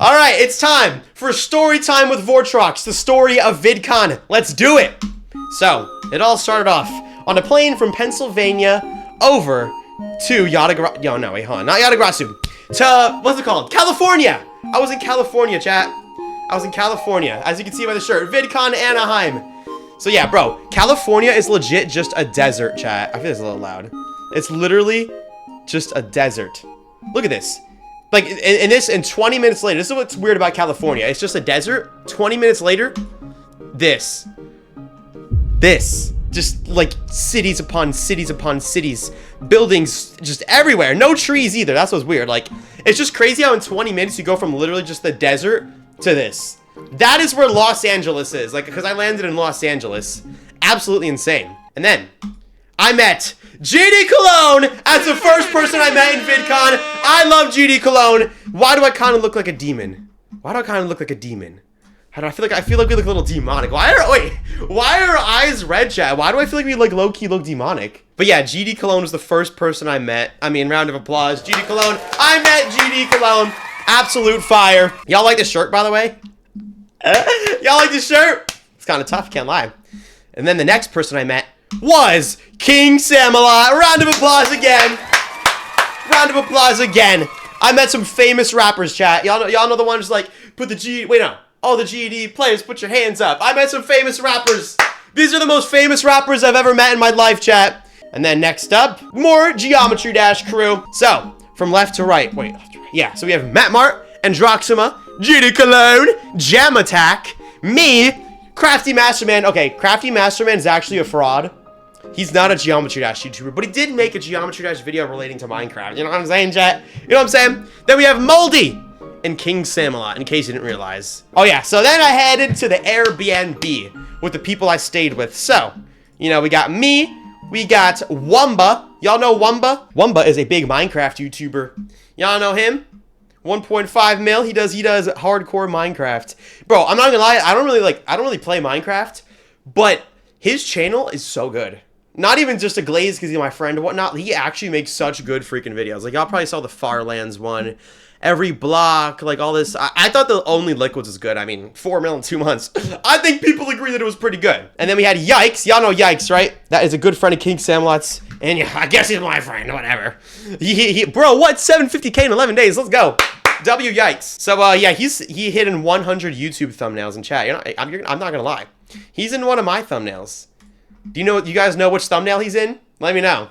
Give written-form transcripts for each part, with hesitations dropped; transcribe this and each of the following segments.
All right, it's time for story time with Vortrox, the story of VidCon. Let's do it. So, it all started off on a plane from Pennsylvania over to Yadagra... Yo, no, wait, hold on. Not Yadagrasu. To, what's it called? California. I was in California, chat. I was in California. As you can see by the shirt, VidCon Anaheim. So yeah, bro, California is legit just a desert, chat. I feel it's a little loud. It's literally just a desert. Look at this. Like, in 20 minutes later, this is what's weird about California. It's just a desert. 20 minutes later, this. Just, like, cities upon cities upon cities. Buildings just everywhere. No trees either. That's what's weird. Like, it's just crazy how in 20 minutes you go from literally just the desert to this. That is where Los Angeles is. Like, because I landed in Los Angeles. Absolutely insane. And then, I met GD Cologne as the first person I met in VidCon. I love GD Cologne. Why do I kind of look like a demon? Why do I kind of look like a demon? How do I feel like we look a little demonic. Why are our eyes red, chat? Why do I feel like we like low-key look demonic? But yeah, GD Cologne was the first person I met. I mean, round of applause. GD Cologne. I met GD Cologne. Absolute fire. Y'all like this shirt, by the way? Y'all like this shirt? It's kind of tough, can't lie. And then the next person I met was KingSammelot. Round of applause again. Round of applause again. I met some famous rappers, chat. Y'all know the ones like, put the G... Wait, no. All the GD players, put your hands up. I met some famous rappers. These are the most famous rappers I've ever met in my life, chat. And then next up, more Geometry Dash crew. So, from left to right. Wait, yeah. So we have Matt Mart, Androxima, GD Cologne, Jam Attack, me, Crafty Masterman. Okay, Crafty Masterman is actually a fraud. He's not a Geometry Dash YouTuber, but he did make a Geometry Dash video relating to Minecraft. You know what I'm saying, chat? You know what I'm saying? Then we have Moldy and KingSammelot, in case you didn't realize. Oh yeah, so then I headed to the Airbnb with the people I stayed with. So, you know, we got me, we got Wunba. Y'all know Wunba? Wunba is a big Minecraft YouTuber. Y'all know him? 1.5 mil. He does hardcore Minecraft. Bro, I'm not gonna lie, I don't really play Minecraft, but his channel is so good. Not even just a glaze because he's my friend or whatnot. He actually makes such good freaking videos. Like, y'all probably saw the Farlands one. Every block, like all this. I thought the Only Liquids was good. I mean, 4 mil in 2 months. I think people agree that it was pretty good. And then we had Yikes. Y'all know Yikes, right? That is a good friend of KingSammelot's. And yeah, I guess he's my friend, whatever. Bro, what? 750K in 11 days. Let's go. W Yikes. So, yeah, he hit in 100 YouTube thumbnails in chat. I'm not gonna lie. He's in one of my thumbnails. Do you guys know which thumbnail he's in? Let me know.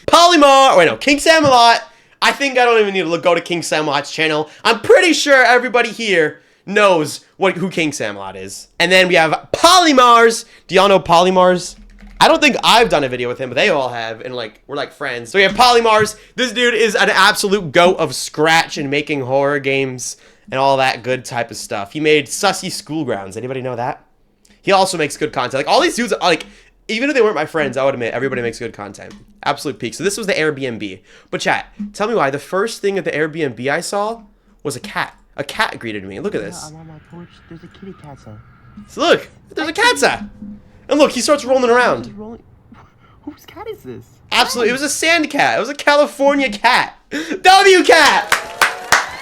PolyMars. Wait, no. KingSammelot. I think I don't even need to go to KingSammelot's channel. I'm pretty sure everybody here knows who KingSammelot is. And then we have PolyMars. Do y'all know PolyMars? I don't think I've done a video with him, but they all have, and like we're like friends. So we have PolyMars. This dude is an absolute goat of Scratch and making horror games and all that good type of stuff. He made Sussy Schoolgrounds. Anybody know that? He also makes good content. Like all these dudes, like even if they weren't my friends, I would admit everybody makes good content. Absolute peak. So this was the Airbnb. But chat, tell me why. The first thing at the Airbnb I saw was a cat. A cat greeted me. Look at this. I'm on my porch. There's a kitty cat. So look, there's a catsa. And look, he starts rolling around. Whose cat is this? Absolutely, it was a sand cat. It was a California cat. W-cat!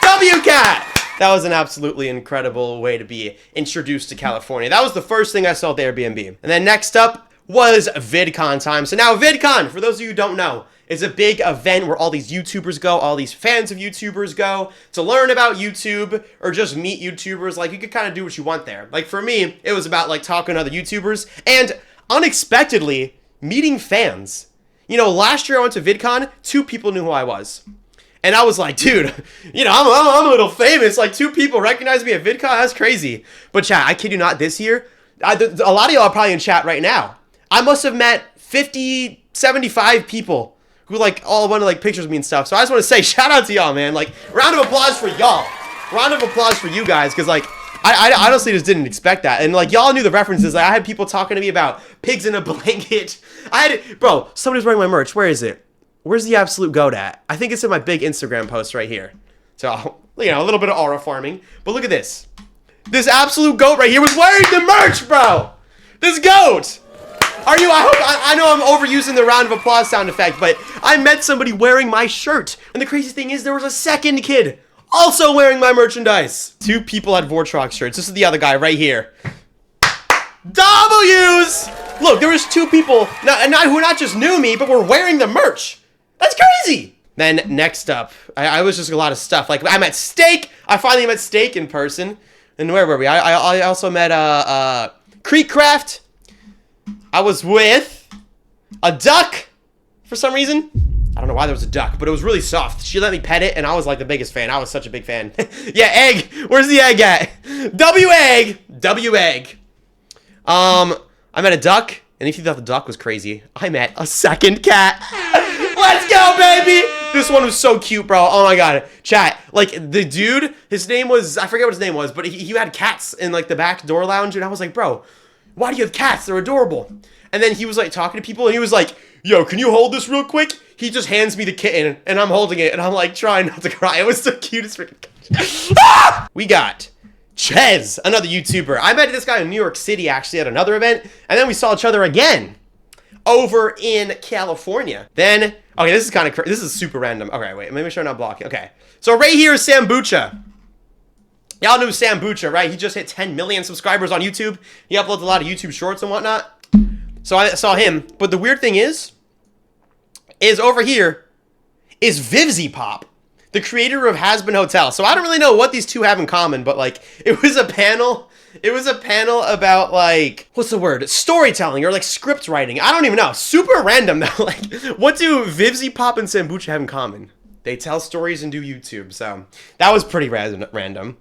W-cat! That was an absolutely incredible way to be introduced to California. That was the first thing I saw at the Airbnb. And then next up was VidCon time. So now VidCon, for those of you who don't know, is a big event where all these YouTubers go, all these fans of YouTubers go to learn about YouTube or just meet YouTubers. Like, you could kind of do what you want there. Like, for me, it was about, like, talking to other YouTubers and unexpectedly meeting fans. You know, last year I went to VidCon, 2 people knew who I was. And I was like, dude, you know, I'm a little famous. Like, 2 people recognize me at VidCon? That's crazy. But chat, I kid you not, this year, a lot of y'all are probably in chat right now. I must have met 50, 75 people who, like, all wanted, like, pictures of me and stuff. So I just want to say, shout out to y'all, man. Like, round of applause for y'all. Round of applause for you guys, because, like, I honestly just didn't expect that. And, like, y'all knew the references. Like, I had people talking to me about pigs in a blanket. Bro, somebody's wearing my merch. Where is it? Where's the absolute goat at? I think it's in my big Instagram post right here. So, you know, a little bit of aura farming. But look at this. This absolute goat right here was wearing the merch, bro. This goat. I know I'm overusing the round of applause sound effect, but I met somebody wearing my shirt. And the crazy thing is there was a second kid also wearing my merchandise. 2 people had Vortrox shirts. This is the other guy right here. W's! Look, there was 2 people who not just knew me, but were wearing the merch. That's crazy. Then next up, I was just a lot of stuff. Like I met Steak. I finally met Steak in person. And where were we? I also met KreekCraft. I was with a duck for some reason. I don't know why there was a duck, but it was really soft. She let me pet it, and I was like the biggest fan. I was such a big fan. Yeah, egg. Where's the egg at? W egg. W egg. I met a duck, and if you thought the duck was crazy, I met a second cat. Let's go, baby! This one was so cute, bro. Oh my god. Chat, like, the dude, his name was, I forget what his name was, but he had cats in, like, the back door lounge, and I was like, bro, why do you have cats? They're adorable. And then he was, like, talking to people, and he was like, yo, can you hold this real quick? He just hands me the kitten, and I'm holding it, and I'm, like, trying not to cry. It was the cutest freaking ah! We got Chez, another YouTuber. I met this guy in New York City, actually, at another event, and then we saw each other again over in California. Then, okay, this is kind of crazy. This is super random. Okay, wait, maybe I'm not blocking. Okay, so right here is Sambucha. Y'all knew Sambucha, right? He just hit 10 million subscribers on YouTube. He uploads a lot of YouTube shorts and whatnot. So I saw him. But the weird thing is over here is VivzyPop, the creator of Has Been Hotel. So I don't really know what these two have in common, but like, it was a panel. It was a panel about, like, what's the word? Storytelling or, like, script writing. I don't even know. Super random, though. Like, what do VivzyPop and Sambucha have in common? They tell stories and do YouTube, so that was pretty random.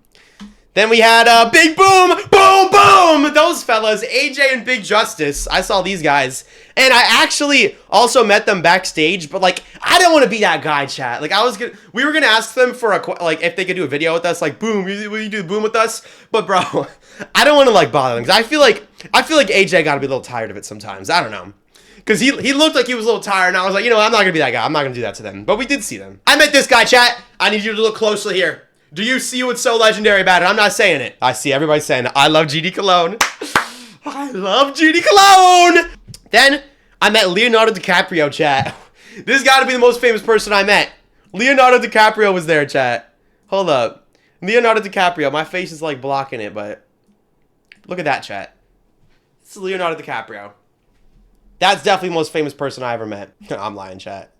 Then we had Big Boom, Boom, Boom! Those fellas, AJ and Big Justice. I saw these guys. And I actually also met them backstage, but, like, I don't want to be that guy, chat. Like, we were gonna ask them for like, if they could do a video with us, like, Boom, will you do Boom with us? But, bro, I don't want to, like, bother them, because I feel like AJ gotta be a little tired of it sometimes. I don't know. Because he looked like he was a little tired, and I was like, you know, I'm not gonna be that guy. I'm not gonna do that to them. But we did see them. I met this guy, chat. I need you to look closely here. Do you see what's so legendary about it? I'm not saying it. I see everybody saying it. I love GD Cologne. I love GD Cologne! Then, I met Leonardo DiCaprio, chat. This has got to be the most famous person I met. Leonardo DiCaprio was there, chat. Hold up. Leonardo DiCaprio. My face is, like, blocking it, but look at that, chat. This is Leonardo DiCaprio. That's definitely the most famous person I ever met. I'm lying, chat.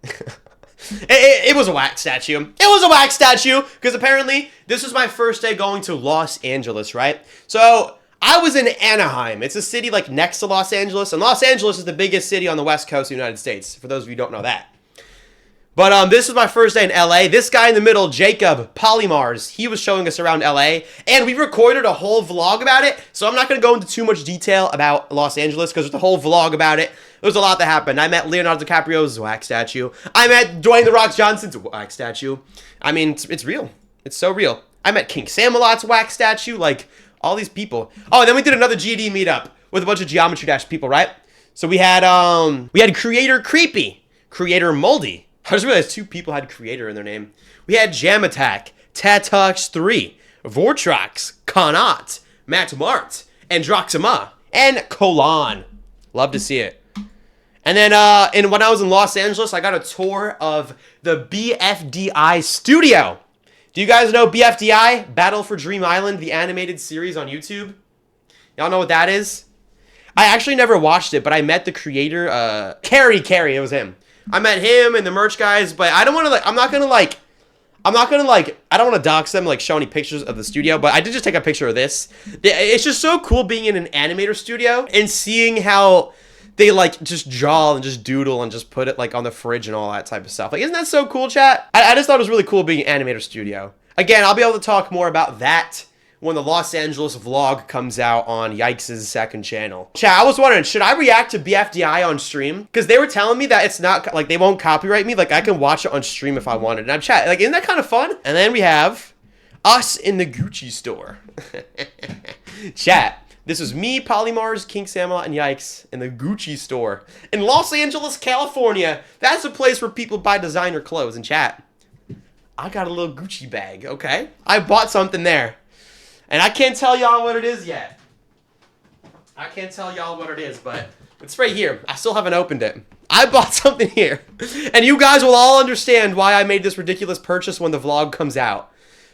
It was a wax statue. It was a wax statue, because apparently this was my first day going to Los Angeles, right? So I was in Anaheim. It's a city like next to Los Angeles, and Los Angeles is the biggest city on the west coast of the United States, for those of you who don't know that. But this was my first day in LA. This guy in the middle, Jacob, PolyMars, he was showing us around LA, and we recorded a whole vlog about it, so I'm not going to go into too much detail about Los Angeles, because there's a whole vlog about it. There was a lot that happened. I met Leonardo DiCaprio's wax statue. I met Dwayne The Rock Johnson's wax statue. I mean, it's real. It's so real. I met KingSammelot's wax statue, like, all these people. Oh, and then we did another GD meetup with a bunch of Geometry Dash people, right? So we had Creator Creepy, Creator Moldy. I just realized 2 people had Creator in their name. We had Jam Attack, Tatox3, Vortrox, Kanat, Matt Mart, Androxima, and Colon. Love to see it. And then, when I was in Los Angeles, I got a tour of the BFDI studio. Do you guys know BFDI? Battle for Dream Island, the animated series on YouTube? Y'all know what that is? I actually never watched it, but I met the creator, Carrie, it was him. I met him and the merch guys, but I don't want to, like, I don't want to dox them, like, show any pictures of the studio, but I did just take a picture of this. It's just so cool being in an animator studio and seeing how they, like, just draw and just doodle and just put it, like, on the fridge and all that type of stuff. Like, isn't that so cool, chat? I just thought it was really cool being an animator studio. Again, I'll be able to talk more about that when the Los Angeles vlog comes out on Yikes' second channel. Chat, I was wondering, should I react to BFDI on stream? Because they were telling me that it's not, like, they won't copyright me. Like, I can watch it on stream if I wanted. And I'm chat, like, isn't that kind of fun? And then we have us in the Gucci store. Chat. This was me, PolyMars, KingSammelot, and Yikes in the Gucci store in Los Angeles, California. That's a place where people buy designer clothes. And chat, I got a little Gucci bag, okay? I bought something there. And I can't tell y'all what it is yet. I can't tell y'all what it is, but it's right here. I still haven't opened it. I bought something here. And you guys will all understand why I made this ridiculous purchase when the vlog comes out.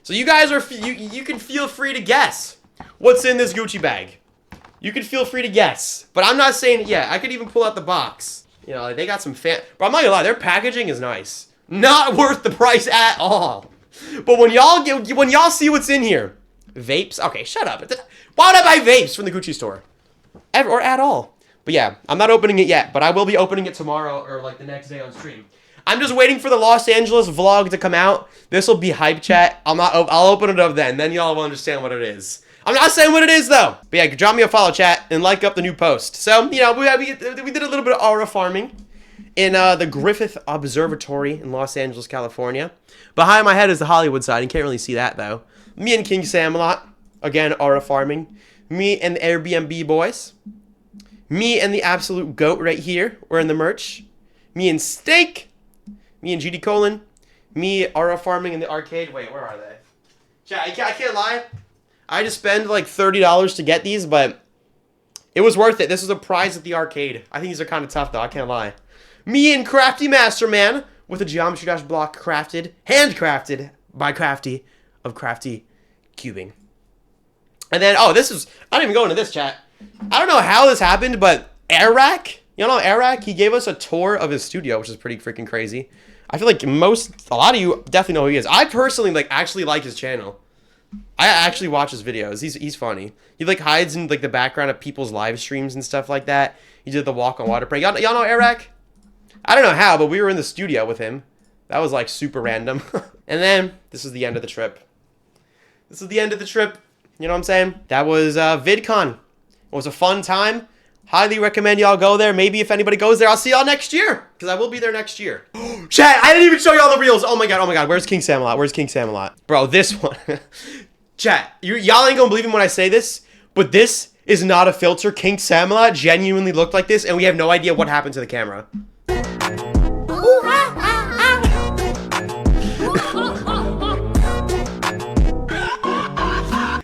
So you guys are, you can feel free to guess what's in this Gucci bag. You can feel free to guess. But I'm not saying it yet. I could even pull out the box. You know, they got some Bro, I'm not gonna lie, their packaging is nice. Not worth the price at all. But when y'all see what's in here, vapes. Okay, shut up. Why would I buy vapes from the Gucci store? Ever or at all? But yeah, I'm not opening it yet, but I will be opening it tomorrow or like the next day on stream. I'm just waiting for the Los Angeles vlog to come out. This will be hype chat. I'll open it up then. Then y'all will understand what it is. I'm not saying what it is though. But yeah, drop me a follow, chat, and like up the new post. So, you know, we did a little bit of aura farming in the Griffith Observatory in Los Angeles, California. Behind my head is the Hollywood side. You can't really see that though. Me and KingSammelot, again, aura farming. Me and the Airbnb boys. Me and the absolute goat right here. We're in the merch. Me and Steak. Me and GD Colon. Me aura farming in the arcade. Wait, where are they? Chat, I can't lie. I just spent like $30 to get these, but it was worth it. This was a prize at the arcade. I think these are kind of tough though. I can't lie. Me and Crafty Master Man with a geometry dash block crafted, handcrafted by Crafty of Crafty Cubing. And then, oh, this is, I didn't even go into this, chat. I don't know how this happened, but Eric, you know Eric? He gave us a tour of his studio, which is pretty freaking crazy. I feel like a lot of you definitely know who he is. I personally, like, actually like his channel. I actually watch his videos. He's funny. He, like, hides in, like, the background of people's live streams and stuff like that. He did the walk on water prank. Y'all know Eric? I don't know how, but we were in the studio with him. That was, like, super random. And then, this is the end of the trip. This is the end of the trip. You know what I'm saying? That was VidCon. It was a fun time. Highly recommend y'all go there. Maybe if anybody goes there, I'll see y'all next year. Because I will be there next year. Chat, I didn't even show y'all the reels. Oh my god. Where's KingSammelot? Where's KingSammelot? Bro, this one. Chat, y'all ain't gonna believe me when I say this, but this is not a filter. KingSammelot genuinely looked like this, and we have no idea what happened to the camera.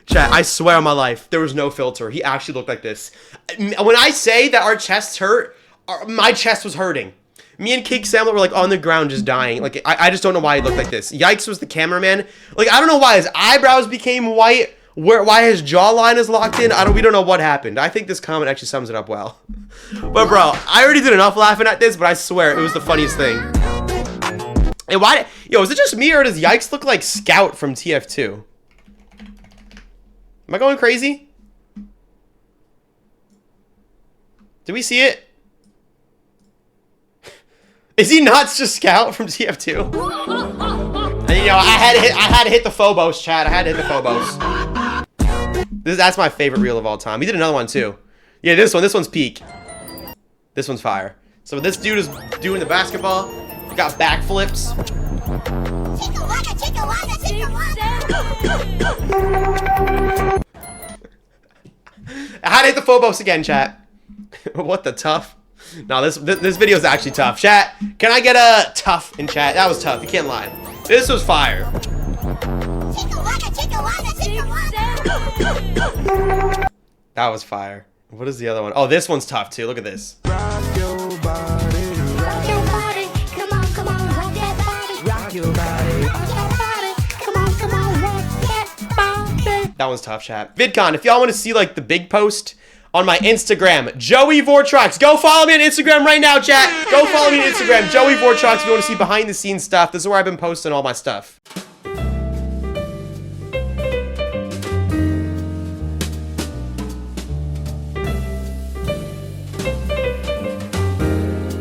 Chat, I swear on my life, there was no filter. He actually looked like this. When I say that our chests hurt, my chest was hurting. Me and KreekCraft were like on the ground just dying. Like, I just don't know why he looked like this. Yikes was the cameraman. Like, I don't know why his eyebrows became white, why his jawline is locked in. We don't know what happened. I think this comment actually sums it up well. But bro, I already did enough laughing at this, but I swear it was the funniest thing. And why, yo, is it just me or does Yikes look like Scout from TF2? Am I going crazy? Did we see it? Is he not just Scout from TF2? And you know, I had to hit the Phobos, chat. I had to hit the Phobos. That's my favorite reel of all time. He did another one too. Yeah, this one's peak. This one's fire. So this dude is doing the basketball. He got backflips. I had to hit the Phobos again, chat. What the tough? No, this video is actually tough. Chat, can I get a tough in chat? That was tough. You can't lie. This was fire. That was fire. What is the other one? Oh, this one's tough too. Look at this. Rock your body. Rock your body. Come on, come on, rock that body. Rock your body. Rock that body. Come on, come on, rock that body. That one's tough, chat. VidCon, if y'all want to see like the big post on my Instagram, Joey Vortrox. Go follow me on Instagram right now, chat. Go follow me on Instagram, Joey Vortrox, if you want to see behind the scenes stuff. This is where I've been posting all my stuff.